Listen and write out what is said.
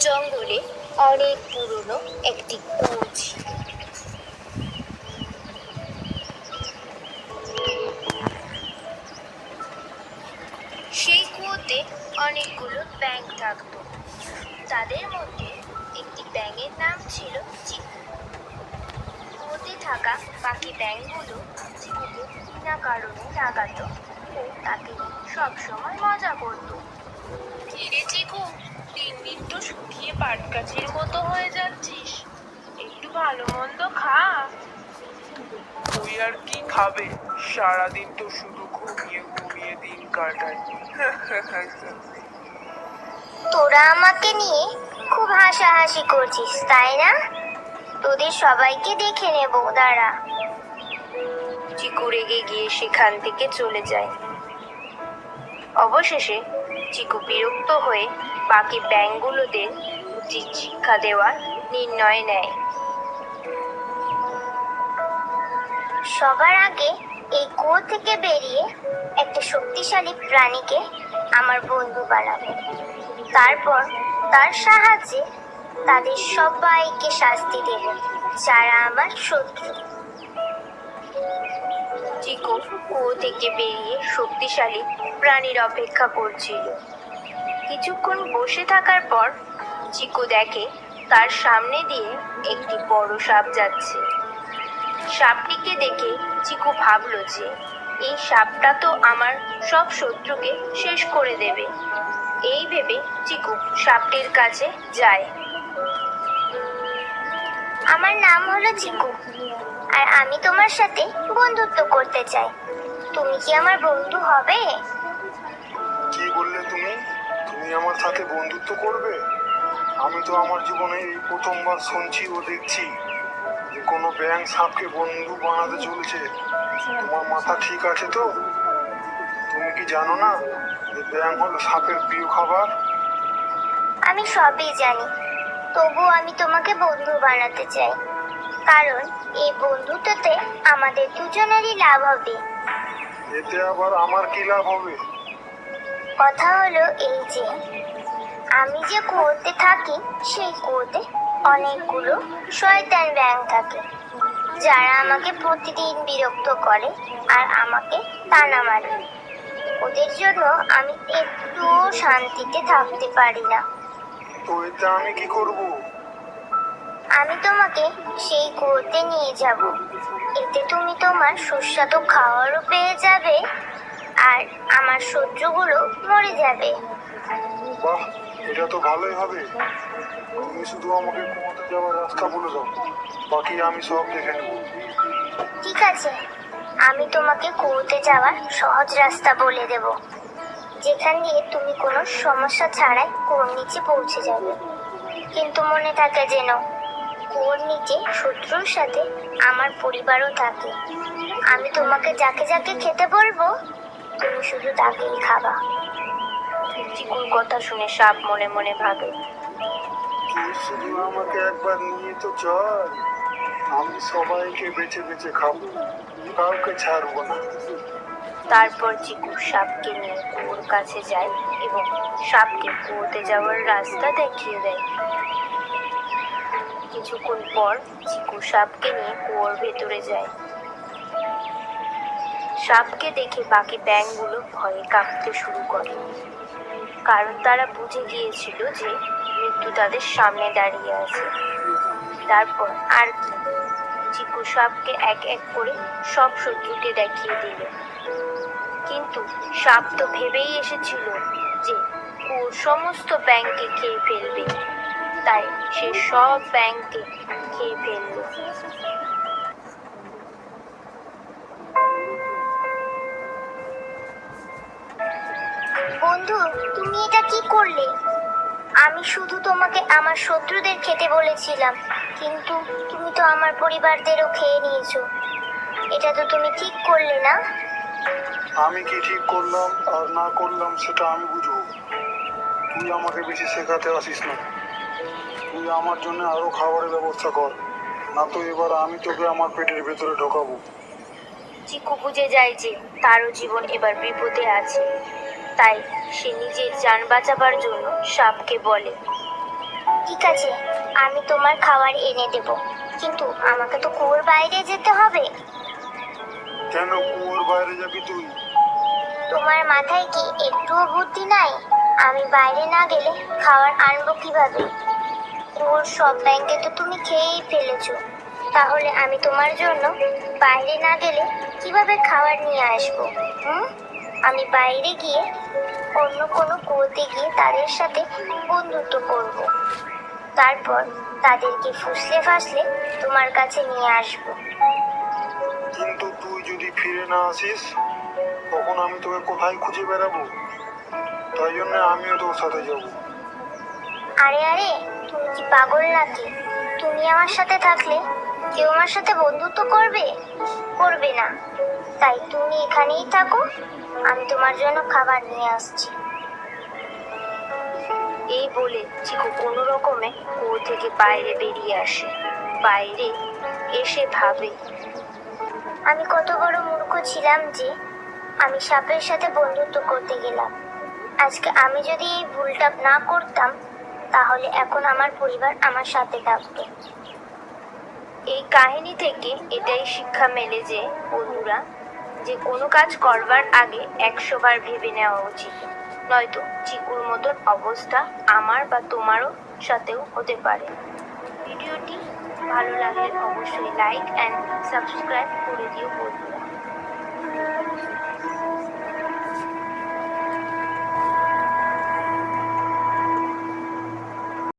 জঙ্গলে অনেক পুরনো একটি কুয়ো ছিল। সেই কুয়োতে অনেকগুলো ব্যাঙ থাকত। তাদের মধ্যে একটি ব্যাঙের নাম ছিল চিকু। কুয়োতে থাকা বাকি ব্যাঙগুলো চিকুকে বিনা কারণে রাগাতো ও তাকে নিয়ে সবসময় মজা করত। কিরে চিকু, দিন দিন তো শুকিয়ে পাটগাছের মতো হয়ে যাচ্ছিস, একটু ভালো মন্দ খা। তুই আর কি খাবে? সারাদিন তো শুধু ঘুমিয়ে ঘুমিয়ে দিন কাটায়। তোরা আমাকে নিয়ে খুব হাসাহাসি করছিস, তাই না? তোদের সবাইকে দেখে নেব, দাঁড়া। চিকু রেগে গিয়ে সেখান থেকে চলে যায়। অবশেষে চিকু বিরক্ত হয়ে বাকি ব্যাঙগুলোদের উচিত শিক্ষা দেওয়ার নির্ণয় নেয়। সবার আগে এই কুয়ো থেকে বেরিয়ে একটা শক্তিশালী প্রাণীকে আমার বন্ধু বানাবো। তারপর তার সাহায্যে তাদের সবাইকে শাস্তি দেব যারা আমার শত্রু। চিকু কুয়ো থেকে বেরিয়ে শক্তিশালী প্রাণীর অপেক্ষা করছিল। কিছুক্ষণ বসে থাকার পর চিকু দেখে তার সামনে দিয়ে একটি বড় সাপ যাচ্ছে। সাপটিকে দেখে চিকু ভাবলো যে এই সাপটা তো আমার সব শত্রুকে শেষ করে দেবে। এই ভেবে চিকু সাপটির কাছে যায়। আমার নাম হলো চিকু, আর আমি তোমার সাথে বন্ধুত্ব করতে চাই। তুমি কি আমার বন্ধু হবে? কি বললে তুমি? তুমি আমার সাথে বন্ধুত্ব করবে? আমি তো আমার জীবনে এই প্রথমবার শুনছি ও দেখছি যে কোনো ব্যাঙ সাপকে বন্ধু বানাতে চলেছে। তোমার মাথা ঠিক আছে তো? তুমি কি জানো না যে ব্যাঙ হলো সাপের প্রিয় খাবার? আমি সবই জানি, তবুও আমি তোমাকে বন্ধু বানাতে চাই, কারণ এই বন্ধুত্বতে আমাদের দুজনেরই লাভ হবে। এতে আবার আমার কি লাভ হবে? কথা হলো এই যে, আমি যে কুয়োতে থাকি সেই কুয়োতে অনেকগুলো শয়তান ব্যাঙ থাকে, যারা আমাকে প্রতিদিন বিরক্ত করে আর আমাকে টানা মারে। ওদের জন্য আমি একটুও শান্তিতে থাকতে পারি না। তো এতে আমি কি করব? আমি তোমাকে সেই কুয়োতে নিয়ে যাব। এতে তুমি তোমার সুস্বাদু খাবারও পেয়ে যাবে আর আমার শত্রুগুলো মরে যাবে। বাহ, এটা তো ভালোই হবে। তুমি শুধু আমাকে কুয়োতে যাওয়ার রাস্তা বলে দাও, বাকি আমি সব দেখে নেব। ঠিক আছে, আমি তোমাকে কুয়োতে যাওয়ার সহজ রাস্তা বলে দেব, যেখান দিয়ে তুমি কোনো সমস্যা ছাড়াই কুয়োর নিচে পৌঁছে যাবে। কিন্তু মনে থাকে যেন কুয়োর নিচে শত্রুর সাথে আমার পরিবারও থাকে। আমি তোমাকে যাকে যাকে খেতে বলবো তুমি শুধু তাকেই খাবা। চিকুর কথা শুনে সাপ মনে মনে ভাবে, তুই শুধু আমাকে একবার নিয়ে তো চল, আমি সবাইকে বেছে বেছে খাবো, কাউকে ছাড়বো না। তারপর চিকু সাপকে নিয়ে কুয়োর কাছে যায় এবং সাপকে কুয়োতে যাওয়ার রাস্তা দেখিয়ে দেয়। কিছুক্ষণ পর চিকু সাপকে নিয়ে কুয়োর ভেতরে যায়। সাপকে দেখে বাকি ব্যাঙগুলো ভয়ে কাঁপতে শুরু করে, কারণ তারা বুঝে গিয়েছিল যে মৃত্যু তাদের সামনে দাঁড়িয়ে আছে। তারপর আর কি, চিকু সাপকে এক এক করে সব শত্রুকে দেখিয়ে দিল। কিন্তু সাপ তো ভেবেই এসেছিল যে কুয়োর সমস্ত ব্যাঙকে খেয়ে ফেলবে, তাই সে সব ব্যাঙকে খেয়ে ফেলল। বন্ধু, তুমি এটা কি করলে? আমি শুধু তোমাকে আমার শত্রুদের খেতে বলেছিলাম, কিন্তু তুমি তো আমার পরিবারদেরও খেয়ে নিয়েছো। এটা তো তুমি ঠিক করলে না। আমি কি ঠিক করলাম আর না করলাম সেটা আমি বুঝবো। তুই আমাকে বেশি শেখাতে আসিস না। তুই আমার জন্য আরো খাবারের ব্যবস্থা কর, না তো এবার আমি তোকে আমার পেটের ভেতরে ঢোকাবো। চিকু বুঝে যায় যে তারও জীবন এবার বিপদে আছে, তাই সে নিজের জান বাঁচাবার জন্য সাপকে বলে, ঠিক আছে, আমি তোমার খাবার এনে দেব, কিন্তু আমাকে তো কুয়োর বাইরে যেতে হবে। কেন কুয়োর বাইরে যাবি তুই? তোমার মাথায় কি একটুও বুদ্ধি নাই? আমি বাইরে না গেলে খাবার আনবো কিভাবে? কুয়োর সব ব্যাঙকে তো তুমি খেয়েই ফেলেছো, তাহলে আমি তোমার জন্য বাইরে না গেলে কিভাবে খাবার নিয়ে আসবো? হুম? আমি বাইরে গিয়ে অন্য কোনো কুয়োতে গিয়ে তাদের সাথে বন্ধুত্ব করব। তারপর তাদেরকে ফুসলে ফাসলে তোমার কাছে নিয়ে আসবো। কিন্তু তুই যদি ফিরে না আসিস, তখন আমি তোকে কোথায় খুঁজে বেড়াবো? তাই জন্য আমিও তোর সাথে যাব। আরে আরে, তুমি কি পাগল নাকি? তুমি আমার সাথে থাকলে কেউ আমার সাথে বন্ধুত্ব করবে? করবে না। তাই তুমি এখানেই থাকো, আমি তোমার জন্য খাবার নিয়ে আসছি। এই বলে চিকু কোনো রকমে কুয়ো থেকে বাইরে বেরিয়ে আসে। বাইরে এসে ভাবে, আমি কত বড় মূর্খ ছিলাম যে আমি সাপের সাথে বন্ধুত্ব করতে গেলাম। আজকে আমি যদি এই ভুলটা না করতাম, তাহলে এখন আমার পরিবার আমার সাথে থাকতো। এই কাহিনী থেকে এটাই শিক্ষা মেলে যে বন্ধুরা, যে কোনো কাজ করবার আগে 100 বার ভেবে নেওয়া উচিত, নয়তো চিকুর মতন অবস্থা আমার বা তোমারও সাথেও হতে পারে। ভিডিওটি ভালো লাগলে অবশ্যই লাইক অ্যান্ড সাবস্ক্রাইব করে দিও বন্ধুরা।